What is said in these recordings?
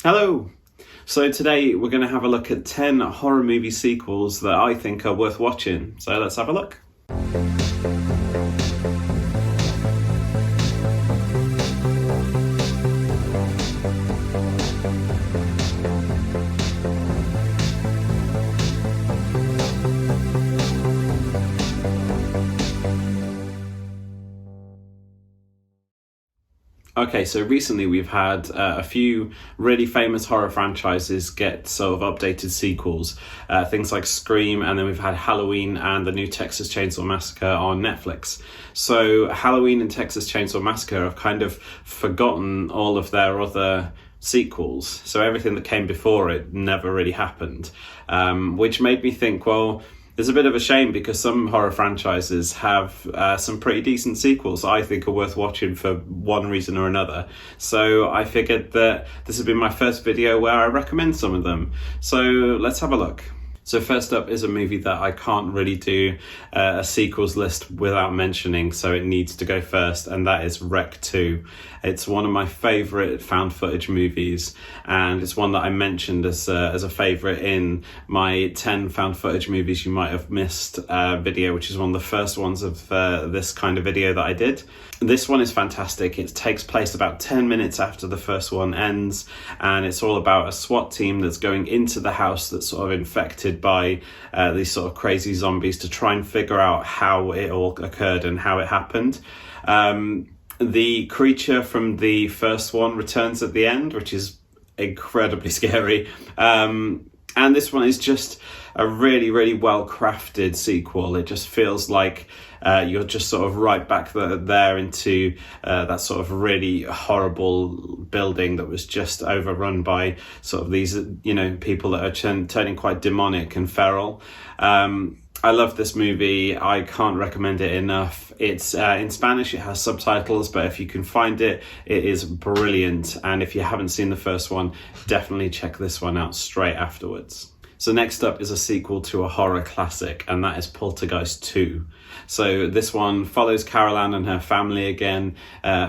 Hello! So today we're going to have a look at 10 horror movie sequels that I think are worth watching. So let's have a look. Okay, so recently we've had a few really famous horror franchises get sort of updated sequels. Things like Scream, and then we've had Halloween and the new Texas Chainsaw Massacre on Netflix. So Halloween and Texas Chainsaw Massacre have kind of forgotten all of their other sequels. So everything that came before it never really happened, which made me think, well, it's a bit of a shame because some horror franchises have some pretty decent sequels I think are worth watching for one reason or another. So I figured that this would be my first video where I recommend some of them. So let's have a look. So first up is a movie that I can't really do a sequels list without mentioning, so it needs to go first, and that is Wreck 2. It's one of my favourite found footage movies, and it's one that I mentioned as a favourite in my 10 found footage movies you might have missed video, which is one of the first ones of this kind of video that I did. This one is fantastic. It takes place about 10 minutes after the first one ends, and it's all about a SWAT team that's going into the house that's sort of infected by these sort of crazy zombies to try and figure out how it all occurred and how it happened. The creature from the first one returns at the end, which is incredibly scary. And this one is just a really, really well-crafted sequel. It just feels like you're just sort of right back there into that sort of really horrible building that was just overrun by sort of these, people that are turning quite demonic and feral. I love this movie. I can't recommend it enough. It's in Spanish, it has subtitles, but if you can find it, it is brilliant. And if you haven't seen the first one, definitely check this one out straight afterwards. So next up is a sequel to a horror classic, and that is Poltergeist 2. So this one follows Carol Ann and her family again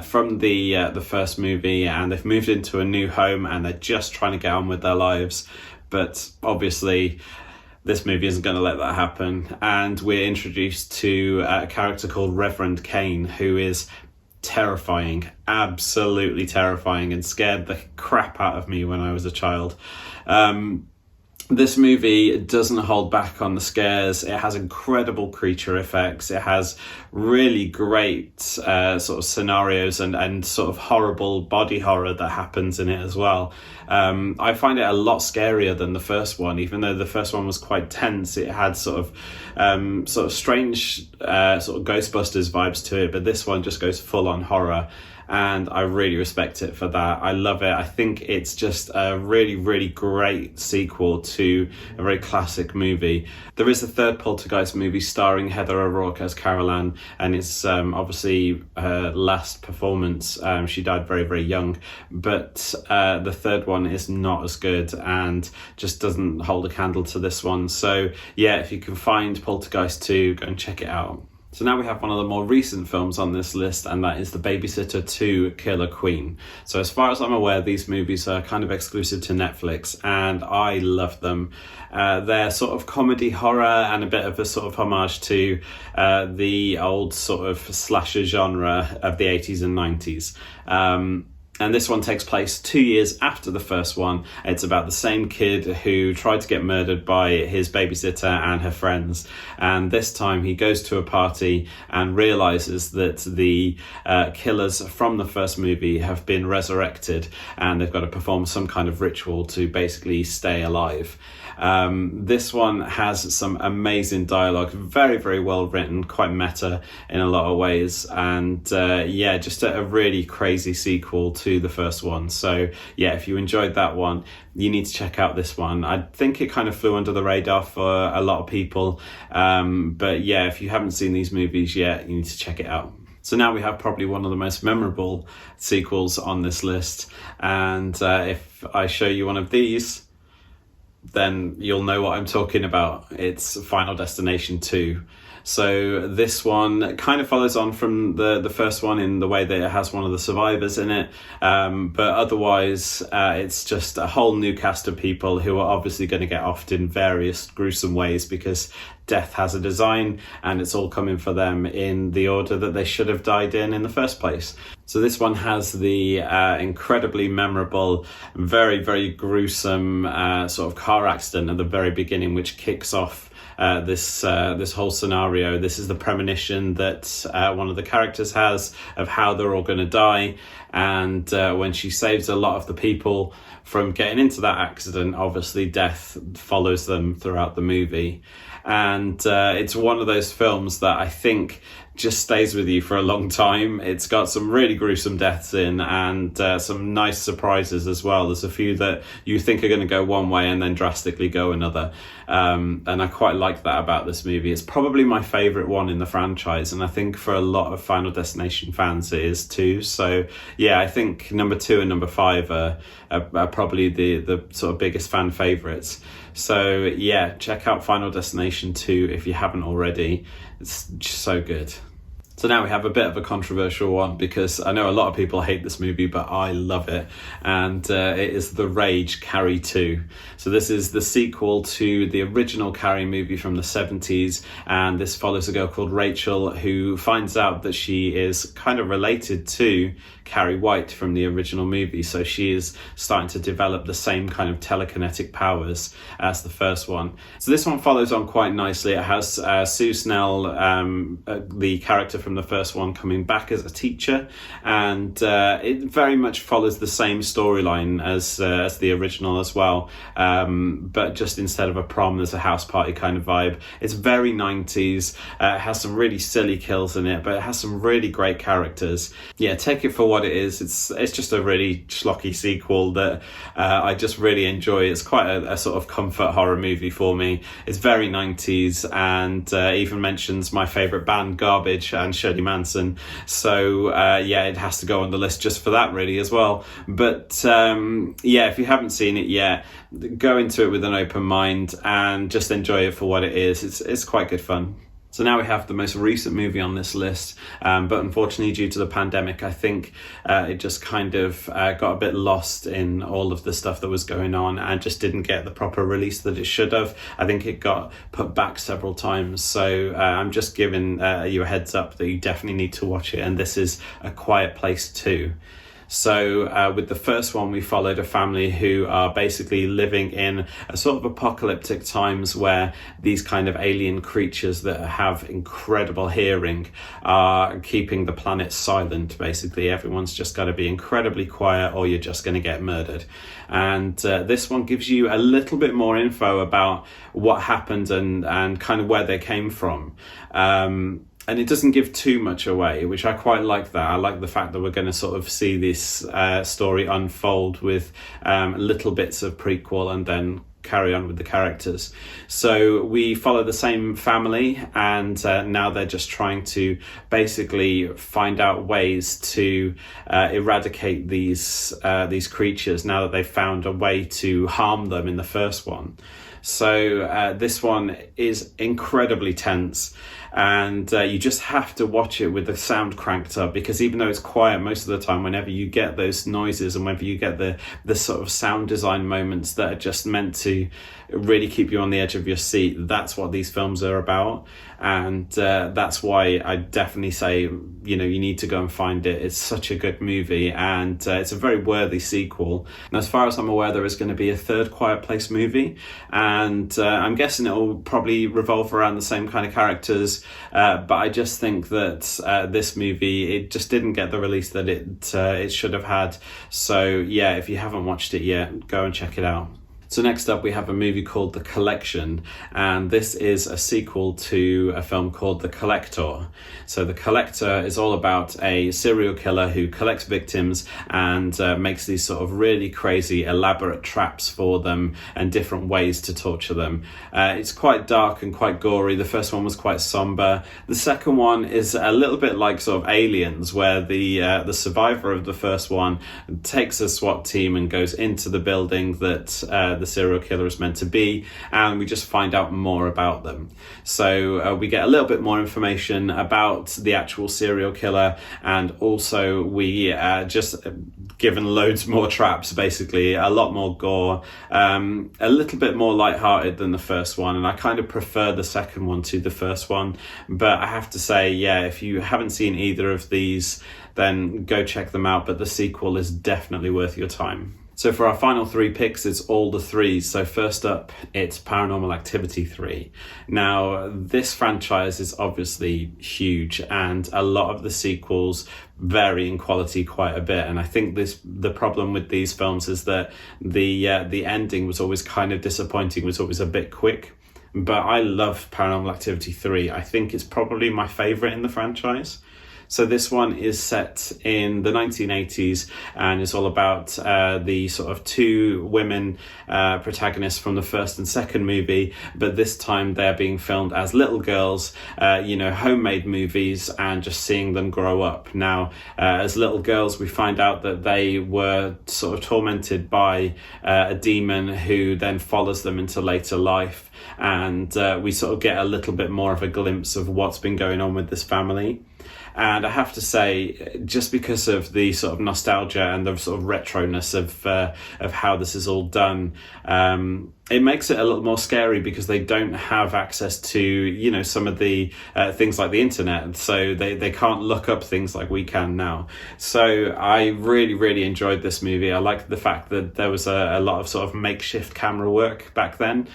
from the first movie, and they've moved into a new home and they're just trying to get on with their lives. But obviously, this movie isn't going to let that happen, and we're introduced to a character called Reverend Kane, who is terrifying, absolutely terrifying, and scared the crap out of me when I was a child. This movie doesn't hold back on the scares. It has incredible creature effects. It has really great sort of scenarios and sort of horrible body horror that happens in it as well. I find it a lot scarier than the first one, even though the first one was quite tense. It had sort of strange sort of Ghostbusters vibes to it, but this one just goes full on horror. And I really respect it for that. I love it. I think it's just a really, really great sequel to a very classic movie. There is a third Poltergeist movie starring Heather O'Rourke as Carol Ann, and it's obviously her last performance. She died very, very young, but the third one is not as good and just doesn't hold a candle to this one. So yeah, if you can find Poltergeist 2, go and check it out. So now we have one of the more recent films on this list, and that is The Babysitter 2 Killer Queen. So as far as I'm aware, these movies are kind of exclusive to Netflix, and I love them. They're sort of comedy horror and a bit of a sort of homage to the old sort of slasher genre of the 80s and 90s. And this one takes place 2 years after the first one. It's about the same kid who tried to get murdered by his babysitter and her friends. And this time he goes to a party and realizes that the killers from the first movie have been resurrected, and they've got to perform some kind of ritual to basically stay alive. This one has some amazing dialogue, very, very well written, quite meta in a lot of ways, and yeah, just a really crazy sequel to the first one. So yeah, if you enjoyed that one, you need to check out this one. I think it kind of flew under the radar for a lot of people, but yeah, if you haven't seen these movies yet, you need to check it out. So now we have probably one of the most memorable sequels on this list, and if I show you one of these, then you'll know what I'm talking about. It's Final Destination 2. So this one kind of follows on from the first one in the way that it has one of the survivors in it, but otherwise it's just a whole new cast of people who are obviously going to get offed in various gruesome ways, because death has a design and it's all coming for them in the order that they should have died in the first place. So this one has the incredibly memorable, very, very gruesome sort of car accident at the very beginning, which kicks off this whole scenario. This is the premonition that one of the characters has of how they're all going to die, and when she saves a lot of the people from getting into that accident, obviously death follows them throughout the movie. And it's one of those films that I think just stays with you for a long time. It's got some really gruesome deaths in, and some nice surprises as well. There's a few that you think are going to go one way and then drastically go another. And I quite like that about this movie. It's probably my favourite one in the franchise, and I think for a lot of Final Destination fans it is too. So yeah, I think number 2 and number 5 are probably the sort of biggest fan favourites. So yeah, check out Final Destination 2 if you haven't already. It's just so good. So now we have a bit of a controversial one, because I know a lot of people hate this movie, but I love it. And it is The Rage, Carrie 2. So this is the sequel to the original Carrie movie from the 70s. And this follows a girl called Rachel, who finds out that she is kind of related to Carrie White from the original movie. So she is starting to develop the same kind of telekinetic powers as the first one. So this one follows on quite nicely. It has Sue Snell, the character from the first one, coming back as a teacher, and it very much follows the same storyline as the original as well, but just instead of a prom, there's a house party kind of vibe. It's very 90s. It has some really silly kills in it, but it has some really great characters. Yeah, take it for what it is. It's just a really schlocky sequel that I just really enjoy. It's quite a sort of comfort horror movie for me. It's very 90s, and even mentions my favourite band, Garbage, and Shirley Manson. So yeah, it has to go on the list just for that really as well. But yeah, if you haven't seen it yet, go into it with an open mind and just enjoy it for what it is. It's quite good fun. So now we have the most recent movie on this list, but unfortunately due to the pandemic, I think it just kind of got a bit lost in all of the stuff that was going on and just didn't get the proper release that it should have. I think it got put back several times, so I'm just giving you a heads up that you definitely need to watch it, and this is A Quiet Place 2. So with the first one, we followed a family who are basically living in a sort of apocalyptic times where these kind of alien creatures that have incredible hearing are keeping the planet silent. Basically, everyone's just got to be incredibly quiet or you're just going to get murdered. And this one gives you a little bit more info about what happened and kind of where they came from. And it doesn't give too much away, which I quite like that. I like the fact that we're going to sort of see this story unfold with little bits of prequel and then carry on with the characters. So we follow the same family, and now they're just trying to basically find out ways to eradicate these creatures now that they've found a way to harm them in the first one. So this one is incredibly tense, and you just have to watch it with the sound cranked up, because even though it's quiet most of the time, whenever you get those noises and whenever you get the sort of sound design moments that are just meant to really keep you on the edge of your seat, that's what these films are about. And that's why I definitely say, you need to go and find it. It's such a good movie, and it's a very worthy sequel. And as far as I'm aware, there is going to be a third Quiet Place movie, and I'm guessing it will probably revolve around the same kind of characters, but I just think that this movie, it just didn't get the release that it should have had. So yeah, if you haven't watched it yet, go and check it out. So next up, we have a movie called The Collection, and this is a sequel to a film called The Collector. So The Collector is all about a serial killer who collects victims and makes these sort of really crazy, elaborate traps for them and different ways to torture them. It's quite dark and quite gory. The first one was quite somber. The second one is a little bit like sort of Aliens, where the survivor of the first one takes a SWAT team and goes into the building that the serial killer is meant to be, and we just find out more about them. So we get a little bit more information about the actual serial killer, and also we just given loads more traps, basically a lot more gore, a little bit more lighthearted than the first one, and I kind of prefer the second one to the first one. But I have to say, yeah, if you haven't seen either of these, then go check them out, but the sequel is definitely worth your time. So for our final 3 picks, it's all the 3s. So first up, it's Paranormal Activity 3. Now, this franchise is obviously huge, and a lot of the sequels vary in quality quite a bit. And I think the problem with these films is that the ending was always kind of disappointing, was always a bit quick. But I love Paranormal Activity 3. I think it's probably my favourite in the franchise. So this one is set in the 1980s, and it's all about the sort of 2 women protagonists from the first and second movie, but this time they're being filmed as little girls, homemade movies, and just seeing them grow up. Now, as little girls, we find out that they were sort of tormented by a demon who then follows them into later life, and we sort of get a little bit more of a glimpse of what's been going on with this family. And I have to say, just because of the sort of nostalgia and the sort of retroness of how this is all done, it makes it a little more scary because they don't have access to, some of the things like the internet. So they can't look up things like we can now. So I really, really enjoyed this movie. I liked the fact that there was a lot of sort of makeshift camera work back then.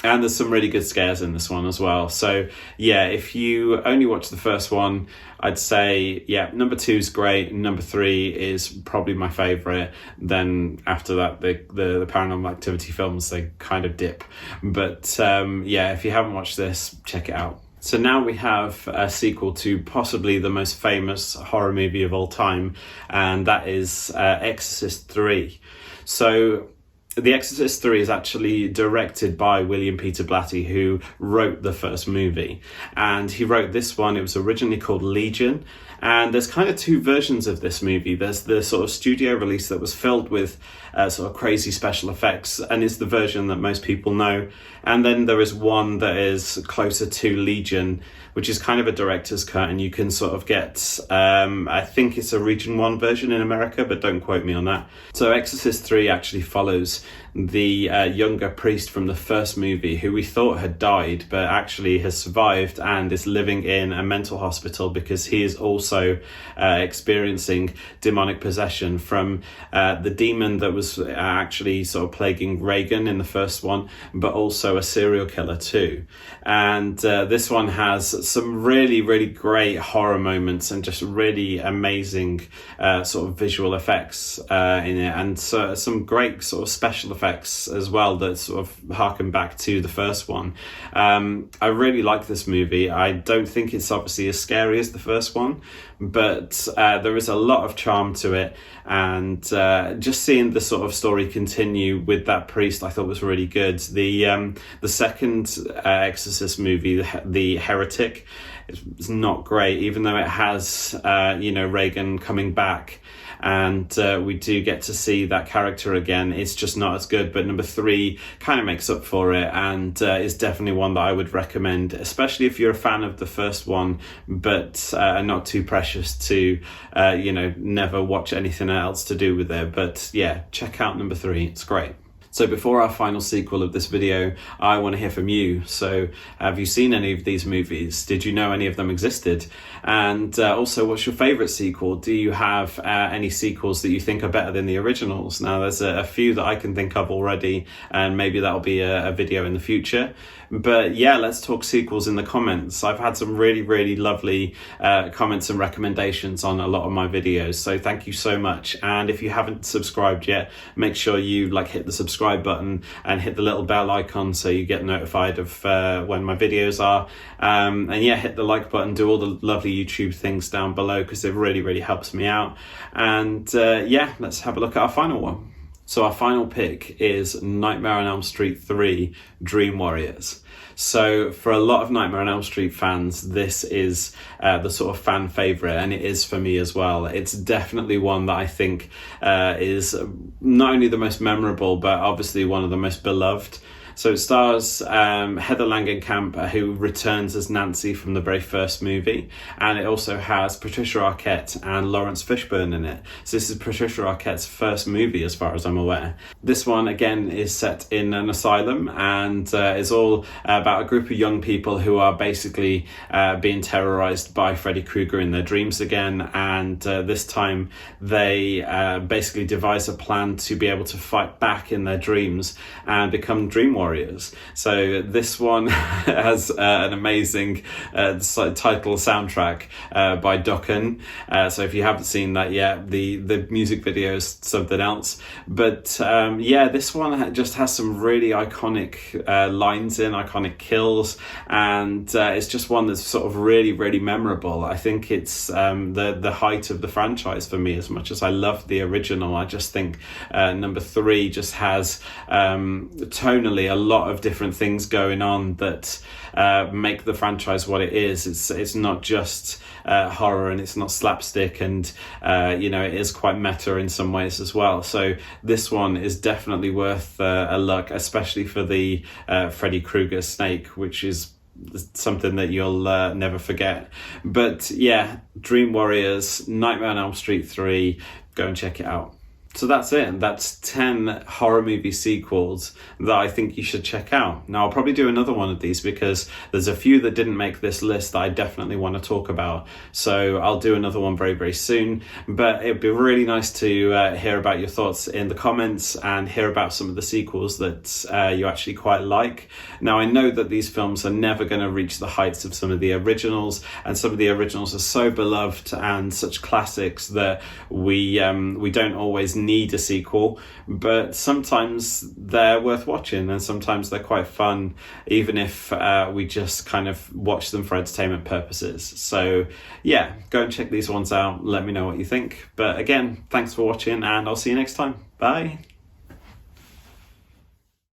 And there's some really good scares in this one as well. So yeah, if you only watch the first one, I'd say, yeah, number 2 is great. Number 3 is probably my favourite. Then after that, the Paranormal Activity films, they kind of dip. But yeah, if you haven't watched this, check it out. So now we have a sequel to possibly the most famous horror movie of all time, and that is Exorcist 3. So The Exorcist 3 is actually directed by William Peter Blatty, who wrote the first movie. And he wrote this one. It was originally called Legion. And there's kind of 2 versions of this movie. There's the sort of studio release that was filled with sort of crazy special effects, and is the version that most people know. And then there is one that is closer to Legion, which is kind of a director's cut, and you can sort of get, I think it's a Region 1 version in America, but don't quote me on that. So Exorcist 3 actually follows the younger priest from the first movie, who we thought had died, but actually has survived and is living in a mental hospital because he is also experiencing demonic possession from the demon that was actually sort of plaguing Reagan in the first one, but also a serial killer too. And this one has some really, really great horror moments and just really amazing sort of visual effects in it, and so some great sort of special effects as well that sort of harken back to the first one. I really like this movie. I don't think it's obviously as scary as the first one, but there is a lot of charm to it, and just seeing the sort of story continue with that priest I thought was really good. The second Exorcist movie, The Heretic, is not great, even though it has Reagan coming back, and we do get to see that character again. It's just not as good, but number 3 kind of makes up for it, and is definitely one that I would recommend, especially if you're a fan of the first one, but not too precious to never watch anything else to do with it. But yeah, check out number 3, it's great. So before our final sequel of this video, I want to hear from you. So have you seen any of these movies? Did you know any of them existed? And also, what's your favourite sequel? Do you have any sequels that you think are better than the originals? Now, there's a few that I can think of already, and maybe that'll be a video in the future. But yeah, let's talk sequels in the comments. I've had some really, really lovely comments and recommendations on a lot of my videos, so thank you so much. And if you haven't subscribed yet, make sure you hit the subscribe button and hit the little bell icon so you get notified of when my videos are. And yeah, hit the like button, do all the lovely YouTube things down below, because it really, really helps me out. And yeah, let's have a look at our final one. So our final pick is Nightmare on Elm Street 3 Dream Warriors. So for a lot of Nightmare on Elm Street fans, this is the sort of fan favourite, and it is for me as well. It's definitely one that I think is not only the most memorable, but obviously one of the most beloved. So it stars Heather Langenkamp, who returns as Nancy from the very first movie, and it also has Patricia Arquette and Lawrence Fishburne in it. So this is Patricia Arquette's first movie, as far as I'm aware. This one, again, is set in an asylum, and is all about a group of young people who are basically being terrorized by Freddy Krueger in their dreams again, and this time they basically devise a plan to be able to fight back in their dreams and become dream warriors. So this one has an amazing title soundtrack by Dokken. So if you haven't seen that yet, the music video is something else. But yeah, this one just has some really iconic lines in, iconic kills, and it's just one that's sort of really, really memorable. I think it's the height of the franchise for me. As much as I love the original, I just think number 3 just has tonally a lot of different things going on that make the franchise what it is. It's not just horror, and it's not slapstick, and it is quite meta in some ways as well. So this one is definitely worth a look, especially for the Freddy Krueger snake, which is something that you'll never forget. But yeah, Dream Warriors, Nightmare on Elm Street 3, go and check it out. So that's it. That's 10 horror movie sequels that I think you should check out. Now, I'll probably do another one of these because there's a few that didn't make this list that I definitely want to talk about. So I'll do another one very, very soon. But it'd be really nice to hear about your thoughts in the comments and hear about some of the sequels that you actually quite like. Now, I know that these films are never going to reach the heights of some of the originals, and some of the originals are so beloved and such classics that we don't always need a sequel, but sometimes they're worth watching, and sometimes they're quite fun, even if we just kind of watch them for entertainment purposes. So yeah, go and check these ones out. Let me know what you think. But again, thanks for watching, and I'll see you next time. Bye.